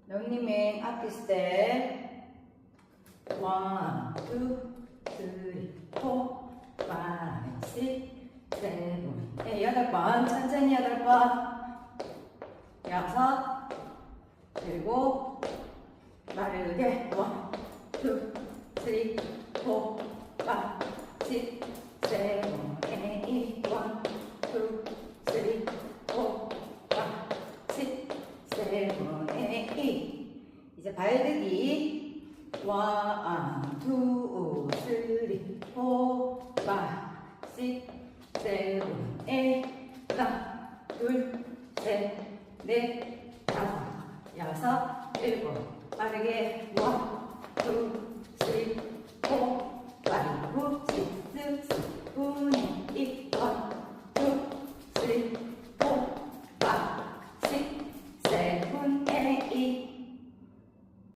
런닝맨 앞뒤 스텝 1, 2, 3, 4, 5, 6, 7, 8 여덟 번 천천히 여덟 번 여섯 일곱 빠르게 1, 2, 3, 4, 5, 6, 7, 8 1, 2, 3, 4, 5, 6, 7, 8 이제 발들기 1, 2, 3, 4, 5, 6, 7, 8 하나 둘 셋 넷 다섯 여섯 일곱 빠르게 1, 2,